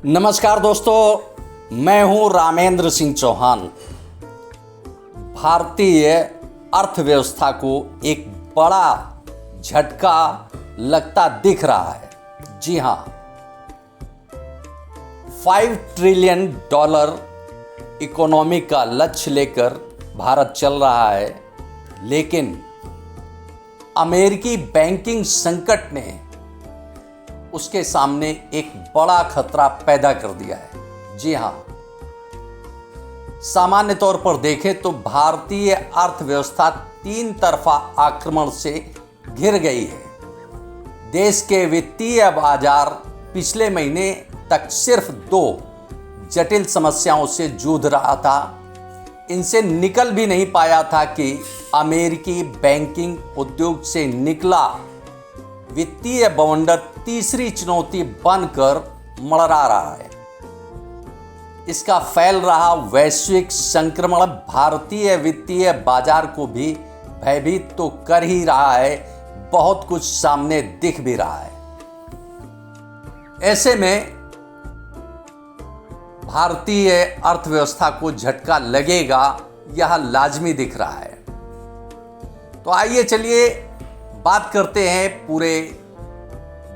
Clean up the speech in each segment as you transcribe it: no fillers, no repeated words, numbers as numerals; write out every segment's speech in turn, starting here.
नमस्कार दोस्तों, मैं हूं रामेंद्र सिंह चौहान। भारतीय अर्थव्यवस्था को एक बड़ा झटका लगता दिख रहा है। जी हां, $5 ट्रिलियन इकोनॉमी का लक्ष्य लेकर भारत चल रहा है, लेकिन अमेरिकी बैंकिंग संकट ने उसके सामने एक बड़ा खतरा पैदा कर दिया है। जी हां, सामान्य तौर पर देखें तो भारतीय अर्थव्यवस्था तीन तरफा आक्रमण से घिर गई है। देश के वित्तीय बाजार पिछले महीने तक सिर्फ दो जटिल समस्याओं से जूझ रहा था। इनसे निकल भी नहीं पाया था कि अमेरिकी बैंकिंग उद्योग से निकला वित्तीय बवंडर तीसरी चुनौती बनकर मड़रा रहा है। इसका फैल रहा वैश्विक संक्रमण भारतीय वित्तीय बाजार को भी भयभीत तो कर ही रहा है, बहुत कुछ सामने दिख भी रहा है। ऐसे में भारतीय अर्थव्यवस्था को झटका लगेगा, यह लाजमी दिख रहा है। तो आइए चलिए बात करते हैं पूरे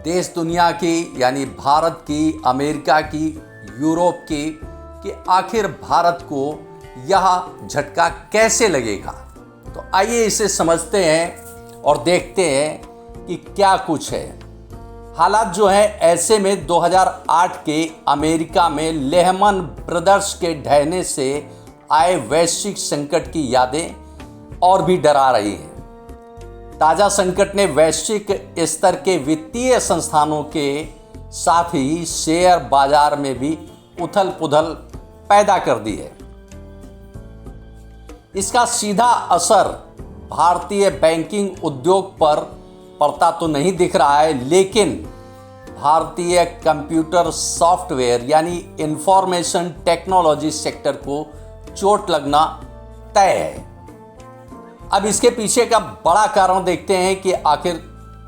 देश दुनिया की, यानी भारत की, अमेरिका की, यूरोप की, कि आखिर भारत को यह झटका कैसे लगेगा। तो आइए इसे समझते हैं और देखते हैं कि क्या कुछ है। हालात जो है, ऐसे में 2008 के अमेरिका में लेहमन ब्रदर्स के ढहने से आए वैश्विक संकट की यादें और भी डरा रही हैं। ताज़ा संकट ने वैश्विक स्तर के वित्तीय संस्थानों के साथ ही शेयर बाजार में भी उथल पुथल पैदा कर दी है। इसका सीधा असर भारतीय बैंकिंग उद्योग पर पड़ता तो नहीं दिख रहा है, लेकिन भारतीय कंप्यूटर सॉफ्टवेयर यानी इंफॉर्मेशन टेक्नोलॉजी सेक्टर को चोट लगना तय है। अब इसके पीछे का बड़ा कारण देखते हैं कि आखिर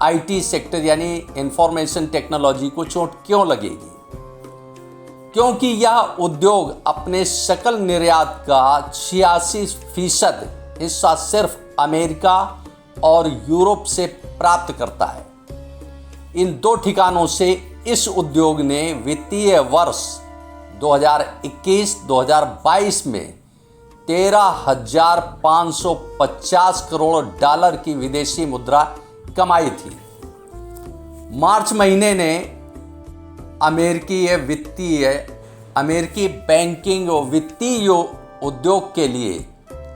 आईटी सेक्टर यानी इंफॉर्मेशन टेक्नोलॉजी को चोट क्यों लगेगी। क्योंकि यह उद्योग अपने सकल निर्यात का 86% हिस्सा सिर्फ अमेरिका और यूरोप से प्राप्त करता है। इन दो ठिकानों से इस उद्योग ने वित्तीय वर्ष 2021-2022 में $13,550 करोड़ की विदेशी मुद्रा कमाई थी। मार्च महीने ने अमेरिकी बैंकिंग और वित्तीय उद्योग के लिए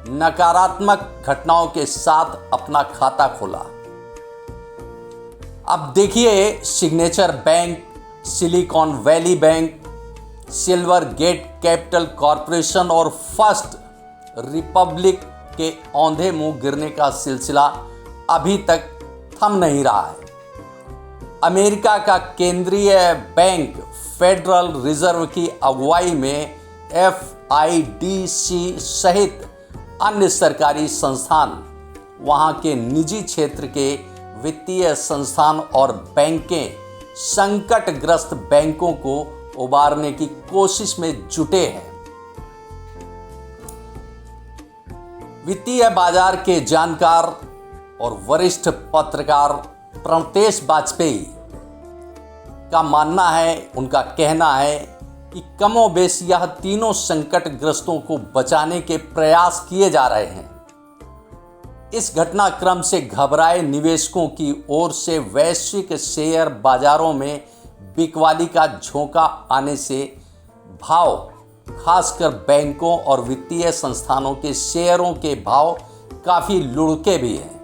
नकारात्मक घटनाओं के साथ अपना खाता खोला। अब देखिए, signature bank, silicon valley bank, silver get capital corporation और फर्स्ट रिपब्लिक के औंधे मुंह गिरने का सिलसिला अभी तक थम नहीं रहा है। अमेरिका का केंद्रीय बैंक फेडरल रिजर्व की अगुवाई में FIDC सहित अन्य सरकारी संस्थान वहां के निजी क्षेत्र के वित्तीय संस्थान और बैंकें संकटग्रस्त बैंकों को उबारने की कोशिश में जुटे हैं। वित्तीय बाजार के जानकार और वरिष्ठ पत्रकार प्रणतेश वाजपेयी का मानना है, उनका कहना है कि कमोबेश यह तीनों संकटग्रस्तों को बचाने के प्रयास किए जा रहे हैं। इस घटनाक्रम से घबराए निवेशकों की ओर से वैश्विक शेयर बाजारों में बिकवाली का झोंका आने से भाव, खासकर बैंकों और वित्तीय संस्थानों के शेयरों के भाव काफी लुढ़के भी हैं।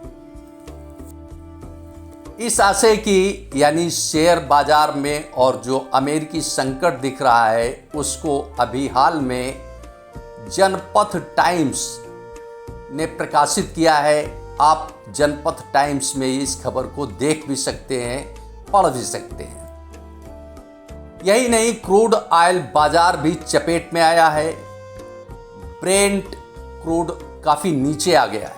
इस आशय की, यानी शेयर बाजार में और जो अमेरिकी संकट दिख रहा है, उसको अभी हाल में जनपथ टाइम्स ने प्रकाशित किया है। आप जनपथ टाइम्स में इस खबर को देख भी सकते हैं, पढ़ भी सकते हैं। यही नहीं, क्रूड ऑयल बाजार भी चपेट में आया है। ब्रेंट क्रूड काफ़ी नीचे आ गया है।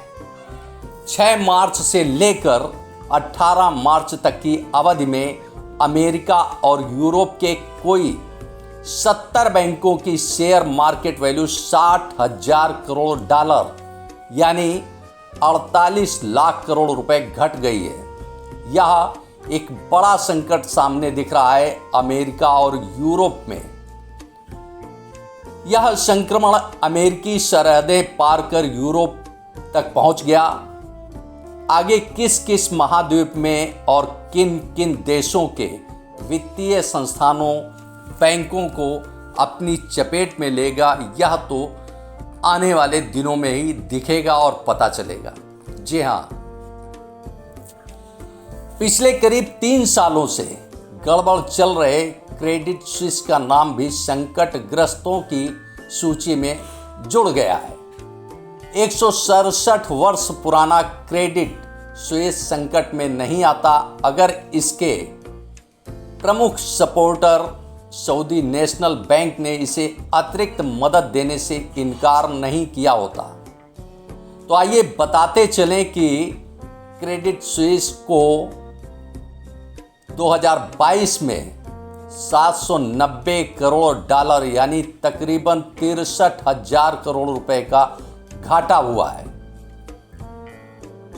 6 मार्च से लेकर 18 मार्च तक की अवधि में अमेरिका और यूरोप के कोई 70 बैंकों की share market value 60,000 crore dollar यानी 48 लाख करोड़ रुपए घट गई है। यह एक बड़ा संकट सामने दिख रहा है अमेरिका और यूरोप में। यह संक्रमण अमेरिकी सरहदें पार कर यूरोप तक पहुंच गया। आगे किस किस महाद्वीप में और किन किन देशों के वित्तीय संस्थानों, बैंकों को अपनी चपेट में लेगा, यह तो आने वाले दिनों में ही दिखेगा और पता चलेगा। जी हाँ, पिछले करीब 3 सालों से गड़बड़ चल रहे क्रेडिट स्विस का नाम भी संकटग्रस्तों की सूची में जुड़ गया है। 167 वर्ष पुराना क्रेडिट स्विस संकट में नहीं आता अगर इसके प्रमुख सपोर्टर सऊदी नेशनल बैंक ने इसे अतिरिक्त मदद देने से इनकार नहीं किया होता। तो आइए बताते चलें कि क्रेडिट स्विस को 2022 में 790 करोड़ डॉलर यानी तकरीबन 63,000 करोड़ रुपए का घाटा हुआ है।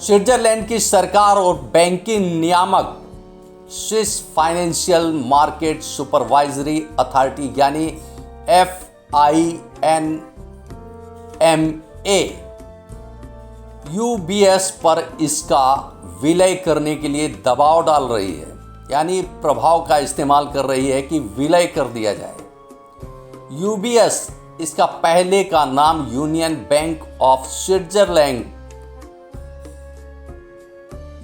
स्विट्जरलैंड की सरकार और बैंकिंग नियामक Swiss financial market supervisory authority यानी FINMA UBS पर इसका विलय करने के लिए दबाव डाल रही है, यानी प्रभाव का इस्तेमाल कर रही है कि विलय कर दिया जाए। UBS इसका पहले का नाम union bank of Switzerland.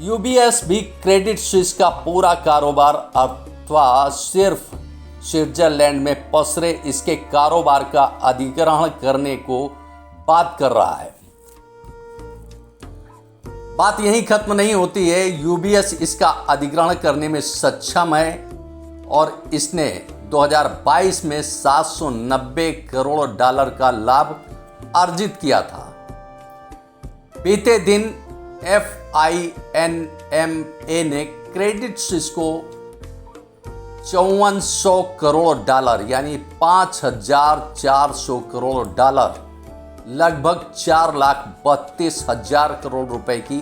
UBS भी क्रेडिट स्विस का पूरा कारोबार अथवा सिर्फ स्विट्जरलैंड में पसरे इसके कारोबार का अधिग्रहण करने को बात कर रहा है। बात यहीं खत्म नहीं होती है। UBS इसका अधिग्रहण करने में सक्षम है और इसने 2022 में 790 करोड़ डॉलर का लाभ अर्जित किया था। बीते दिन FINMA ने क्रेडिट स्विस को 5400 करोड़ डॉलर यानी 5,400 करोड़ डॉलर लगभग 4,32,000 करोड़ रुपए की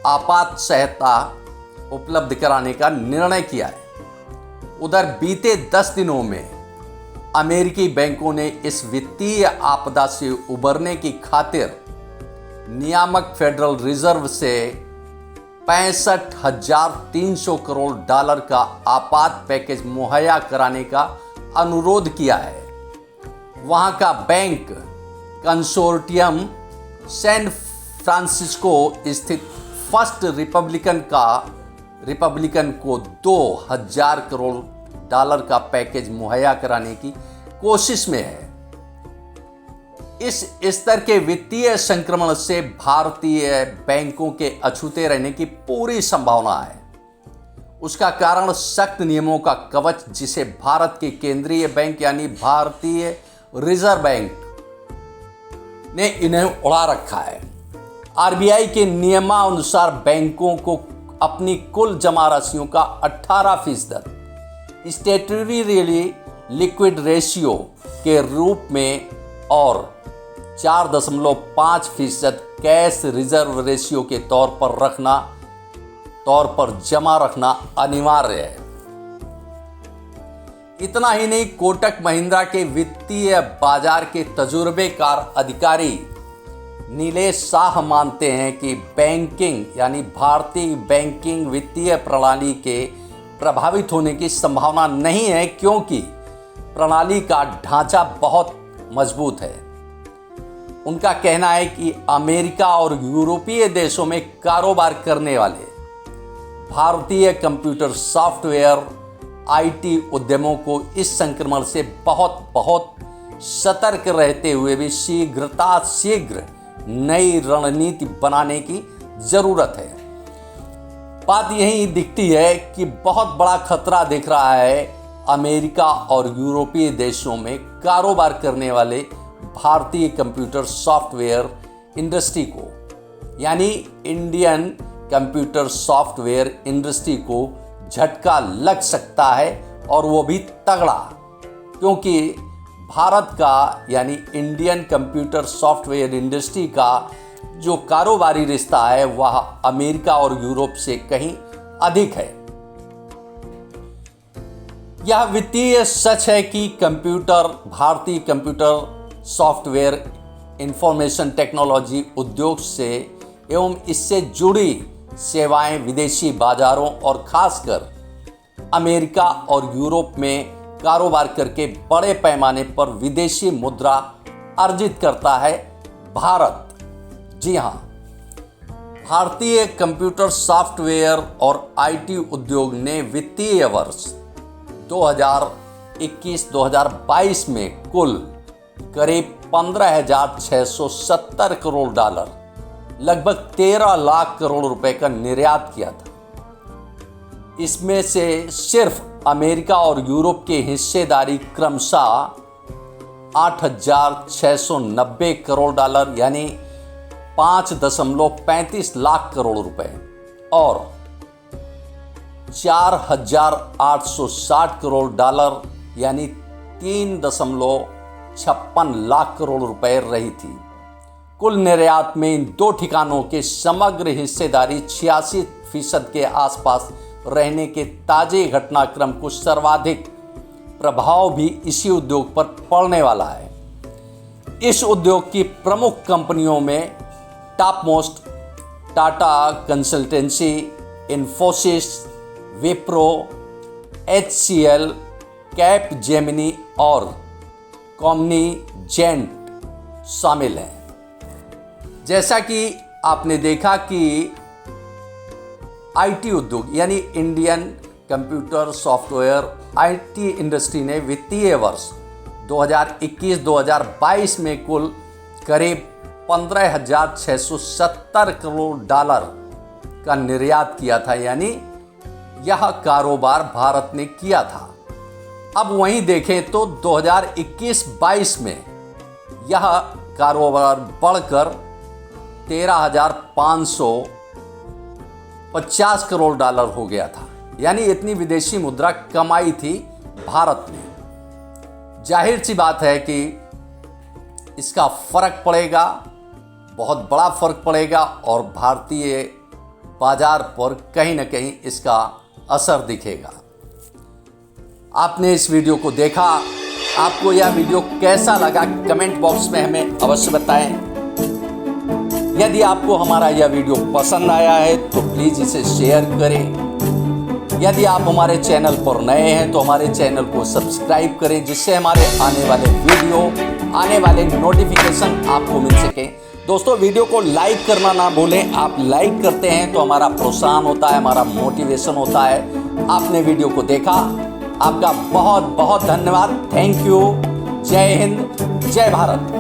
आपात सहायता उपलब्ध कराने का निर्णय किया है। उधर बीते 10 दिनों में अमेरिकी बैंकों ने इस वित्तीय आपदा से उबरने की खातिर नियामक फेडरल रिजर्व से 65,300 करोड़ डॉलर का आपात पैकेज मुहैया कराने का अनुरोध किया है। वहां का बैंक कंसोर्टियम सैन फ्रांसिस्को स्थित फर्स्ट रिपब्लिकन को 2,000 करोड़ डॉलर का पैकेज मुहैया कराने की कोशिश में है। इस स्तर के वित्तीय संक्रमण से भारतीय बैंकों के अछूते रहने की पूरी संभावना है। उसका कारण सख्त नियमों का कवच जिसे भारत के केंद्रीय बैंक यानी भारतीय रिजर्व बैंक ने इन्हें उड़ा रखा है। RBI के नियमानुसार बैंकों को अपनी कुल जमा राशियों का 18% स्टैट्यूटरी लिक्विड रेशियो के रूप में और 4.5% कैश रिजर्व रेशियो के तौर पर जमा रखना अनिवार्य है। इतना ही नहीं, कोटक महिंद्रा के वित्तीय बाजार के तजुर्बेकार अधिकारी नीलेश शाह मानते हैं कि बैंकिंग यानी भारतीय बैंकिंग वित्तीय प्रणाली के प्रभावित होने की संभावना नहीं है क्योंकि प्रणाली का ढांचा बहुत मजबूत है। उनका कहना है कि अमेरिका और यूरोपीय देशों में कारोबार करने वाले भारतीय कंप्यूटर सॉफ्टवेयर IT उद्यमों को इस संक्रमण से बहुत सतर्क रहते हुए भी शीघ्र नई रणनीति बनाने की जरूरत है। बात यही दिखती है कि बहुत बड़ा खतरा दिख रहा है अमेरिका और यूरोपीय देशों में कारोबार करने वाले भारतीय कंप्यूटर सॉफ्टवेयर इंडस्ट्री को, यानी इंडियन कंप्यूटर सॉफ्टवेयर इंडस्ट्री को झटका लग सकता है और वो भी तगड़ा। क्योंकि भारत का यानी इंडियन कंप्यूटर सॉफ्टवेयर इंडस्ट्री का जो कारोबारी रिश्ता है वह अमेरिका और यूरोप से कहीं अधिक है। यह वित्तीय सच है कि भारतीय कंप्यूटर सॉफ्टवेयर इंफॉर्मेशन टेक्नोलॉजी उद्योग से एवं इससे जुड़ी सेवाएं विदेशी बाजारों और खासकर अमेरिका और यूरोप में कारोबार करके बड़े पैमाने पर विदेशी मुद्रा अर्जित करता है भारत। जी हां, भारतीय कंप्यूटर सॉफ्टवेयर और आईटी उद्योग ने वित्तीय वर्ष 2021-2022 में कुल करीब 15,670 करोड़ डॉलर, लगभग 13 लाख करोड़ रुपए का निर्यात किया था। इसमें से सिर्फ अमेरिका और यूरोप की हिस्सेदारी क्रमशः 8,690 करोड़ डॉलर यानी 5.35 लाख करोड़ रुपए और 4,860 करोड़ डॉलर यानी 3.56 लाख करोड़ रुपए रही थी। कुल निर्यात में इन दो ठिकानों के समग्र हिस्सेदारी 86% के आसपास रहने के ताजे घटनाक्रम को सर्वाधिक प्रभाव भी इसी उद्योग पर पड़ने वाला है। इस उद्योग की प्रमुख कंपनियों में top most Tata consultancy, Infosys, Wipro, HCL, Capgemini और कॉग्निजेंट शामिल हैं। जैसा कि आपने देखा कि आईटी उद्योग यानी Indian computer software IT industry ने वित्तीय वर्ष 2021-2022 में कुल करीब 15,670 करोड़ डॉलर का निर्यात किया था, यानी यह कारोबार भारत ने किया था। अब वहीं देखें तो 2021-22 में यह कारोबार बढ़कर 13,550 करोड़ डॉलर हो गया था, यानी इतनी विदेशी मुद्रा कमाई थी भारत ने। जाहिर सी बात है कि इसका फर्क पड़ेगा, बहुत बड़ा फर्क पड़ेगा और भारतीय बाजार पर कहीं ना कहीं इसका असर दिखेगा। आपने इस वीडियो को देखा, आपको यह वीडियो कैसा लगा कमेंट बॉक्स में हमें अवश्य बताएं। यदि आपको हमारा यह वीडियो पसंद आया है तो प्लीज़ इसे शेयर करें। यदि आप हमारे चैनल पर नए हैं तो हमारे चैनल को सब्सक्राइब करें, जिससे हमारे आने वाले वीडियो, आने वाले नोटिफिकेशन आपको मिल सके। दोस्तों, वीडियो को लाइक करना ना भूलें। आप लाइक करते हैं तो हमारा प्रोत्साहन होता है, हमारा मोटिवेशन होता है। आपने वीडियो को देखा, आपका बहुत बहुत धन्यवाद। Thank you. जय हिंद, जय भारत।